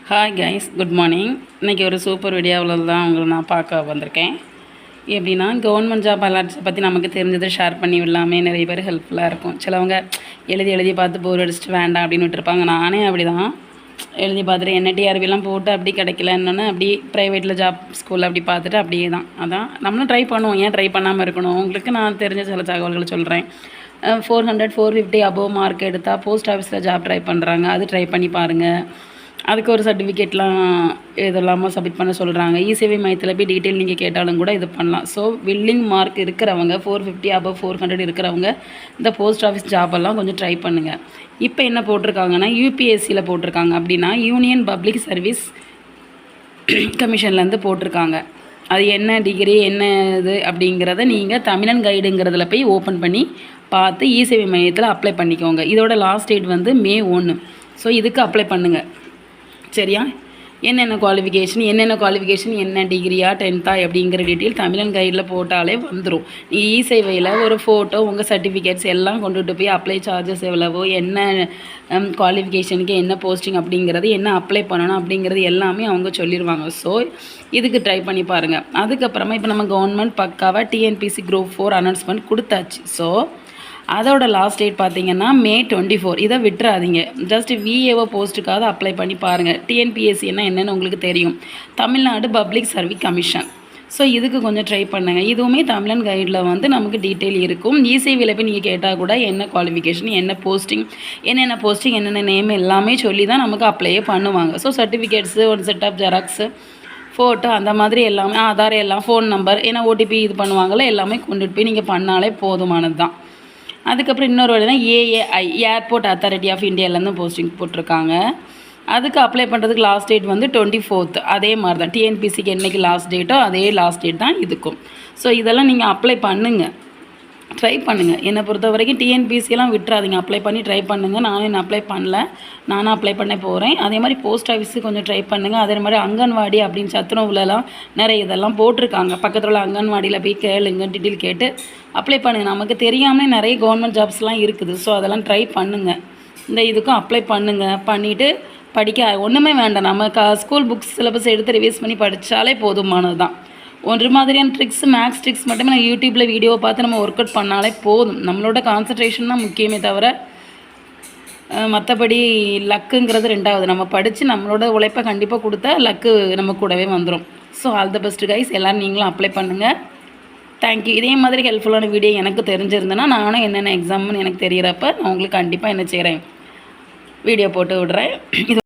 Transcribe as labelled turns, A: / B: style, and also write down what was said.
A: Hi guys, good morning. இன்றைக்கி ஒரு super வீடியோவில் தான் உங்களை நான் பார்க்க வந்திருக்கேன். எப்படின்னா, கவர்மெண்ட் ஜாப் அலர்ட்ஸை பற்றி நமக்கு தெரிஞ்சதை ஷேர் பண்ணி விடலாமே, நிறைய பேர் ஹெல்ப்ஃபுல்லாக இருக்கும். சிலவங்க எழுதி பார்த்து போர் அடிச்சுட்டு வேண்டாம் அப்படின்னு விட்டுருப்பாங்க. நானே அப்படி தான் எழுதி பார்த்துட்டு NTRBலாம் போட்டு அப்படி கிடைக்கலன்னு அப்படி ப்ரைவேட்டில் ஜாப் ஸ்கூலில் அப்படி பார்த்துட்டு அப்படியே தான். அதான் நம்மளும் ட்ரை பண்ணுவோம். ஏன் ட்ரை பண்ணாமல் இருக்கணும்? உங்களுக்கு நான் தெரிஞ்ச சில தகவல்களை சொல்கிறேன். 400 450 அபோவ் மார்க் எடுத்தால் போஸ்ட் ஆஃபீஸில் ஜாப் ட்ரை பண்ணுறாங்க. அது ட்ரை பண்ணி பாருங்கள். அதுக்கு ஒரு சர்டிஃபிகேட்லாம் இதெல்லாமல் சப்மிட் பண்ண சொல்கிறாங்க. இசேவை மையத்தில் போய் டீட்டெயில் நீங்கள் கேட்டாலும் கூட இது பண்ணலாம். ஸோ வில்லிங் மார்க் இருக்கிறவங்க 450 அபவ் 400 இருக்கிறவங்க இந்த போஸ்ட் ஆஃபீஸ் ஜாபெல்லாம் கொஞ்சம் ட்ரை பண்ணுங்கள். இப்போ என்ன போட்டிருக்காங்கன்னா, UPSCயில் போட்டிருக்காங்க. அப்படின்னா யூனியன் பப்ளிக் சர்வீஸ் கமிஷன்லேருந்து போட்டிருக்காங்க. அது என்ன டிகிரி என்ன இது அப்படிங்கிறத நீங்கள் தமிழன் கைடுங்கிறதுல போய் ஓப்பன் பண்ணி பார்த்து இசேவை மையத்தில் அப்ளை பண்ணிக்கோங்க. இதோட லாஸ்ட் டேட் வந்து May 1. ஸோ இதுக்கு அப்ளை பண்ணுங்கள். சரியா? என்னென்ன குவாலிஃபிகேஷன் என்ன டிகிரியா 10th அப்படிங்கிற டீட்டெயில் தமிழன் கைடில் போட்டாலே வந்துடும். நீங்கள் இசேவையில் ஒரு ஃபோட்டோ உங்கள் சர்டிஃபிகேட்ஸ் எல்லாம் கொண்டுட்டு போய் அப்ளை சார்ஜஸ் எவ்வளவோ, என்ன குவாலிஃபிகேஷனுக்கு என்ன போஸ்டிங் அப்படிங்கிறது, என்ன அப்ளை பண்ணணும் அப்படிங்கிறது எல்லாமே அவங்க சொல்லிடுவாங்க. ஸோ இதுக்கு ட்ரை பண்ணி பாருங்கள். அதுக்கப்புறமா இப்போ நம்ம கவர்மெண்ட் பக்காவாக TNPSC Group 4 அனௌன்ஸ்மெண்ட் கொடுத்தாச்சு. ஸோ அதோட லாஸ்ட் டேட் பார்த்தீங்கன்னா May 24. இதை விட்டுறாதீங்க. ஜஸ்ட் VAO போஸ்ட்டுக்காக அப்ளை பண்ணி பாருங்கள். TNPSC என்னென்னு உங்களுக்கு தெரியும், Tamil Nadu public service commission. So இதுக்கு கொஞ்சம் ட்ரை பண்ணுங்கள். இதுவுமே தமிழன் கைடில் வந்து நமக்கு டீட்டெயில் இருக்கும். இசேவையில் போய் நீங்கள் கேட்டால் கூட என்ன குவாலிஃபிகேஷன், என்ன போஸ்டிங், என்னென்ன நேம் எல்லாமே சொல்லி தான் நமக்கு அப்ளையே பண்ணுவாங்க. ஸோ சர்டிஃபிகேட்ஸு, ஒரு செட் ஆஃப் ஜெராக்ஸு, ஃபோட்டோ, அந்த மாதிரி எல்லாமே, ஆதார் எல்லாம், ஃபோன் நம்பர், ஏன்னா OTP இது பண்ணுவாங்களே, எல்லாமே கொண்டுட்டு போய் நீங்கள் பண்ணாலே போதுமானது தான். அதுக்கப்புறம் இன்னொரு வழினா AAI ஏர்போர்ட் அத்தாரிட்டி ஆஃப் இந்தியாவிலேருந்து போஸ்டிங் போட்டிருக்காங்க. அதுக்கு அப்ளை பண்ணுறதுக்கு லாஸ்ட் டேட் வந்து 24th. அதே மாதிரி தான் TNPSCக்கு என்றைக்கு லாஸ்ட் டேட்டோ அதே லாஸ்ட் டேட் தான் இதுக்கும். ஸோ இதெல்லாம் நீங்கள் அப்ளை பண்ணுங்கள், ட்ரை பண்ணுங்கள். என்னை பொறுத்த வரைக்கும் TNPSCலாம் விட்டுறாதீங்க, அப்ளை பண்ணி ட்ரை பண்ணுங்கள். நானும் இன்னும் அப்ளை பண்ணல, நானும் அப்ளை பண்ண போகிறேன். அதே மாதிரி போஸ்ட் ஆஃபீஸுக்கு கொஞ்சம் ட்ரை பண்ணுங்கள். அதே மாதிரி அங்கன்வாடி அப்படின்னு சத்துணவுலலாம் நிறைய இதெல்லாம் போட்டிருக்காங்க. பக்கத்தில் உள்ள அங்கன்வாடியில் போய் கேளுங்க, டீட்டெயில் கேட்டு அப்ளை பண்ணுங்கள். நமக்கு தெரியாமலே நிறைய கவர்மெண்ட் ஜாப்ஸ்லாம் இருக்குது. ஸோ அதெல்லாம் ட்ரை பண்ணுங்கள். இந்த இதுக்கும் அப்ளை பண்ணுங்கள். பண்ணிவிட்டு படிக்க ஒன்றுமே வேண்டாம், நம்ம ஸ்கூல் புக்ஸ் சிலபஸ் எடுத்து ரிவைஸ் பண்ணி படித்தாலே போதுமானது தான். ஒன்று மாதிரியான ட்ரிக்ஸ், மேக்ஸ் ட்ரிக்ஸ் மட்டுமே நம்ம யூடியூப்பில் வீடியோவை பார்த்து நம்ம ஒர்க் அவுட் பண்ணாலே போதும். நம்மளோட கான்சன்ட்ரேஷன் தான் முக்கியமே தவிர மற்றபடி லக்குங்கிறது ரெண்டாவது. நம்ம படித்து நம்மளோட உழைப்பை கண்டிப்பாக கொடுத்தா லக்கு நம்ம கூடவே வந்துடும். So all the best guys. எல்லோரும் நீங்களும் அப்ளை பண்ணுங்கள். தேங்க்யூ. இதே மாதிரி ஹெல்ப்ஃபுல்லான வீடியோ எனக்கு தெரிஞ்சிருந்தேன்னா நானும் என்னென்ன எக்ஸாம்னு எனக்கு தெரிகிறப்ப நான் உங்களுக்கு கண்டிப்பாக என்ன செய்கிறேன், வீடியோ போட்டு விடுறேன்.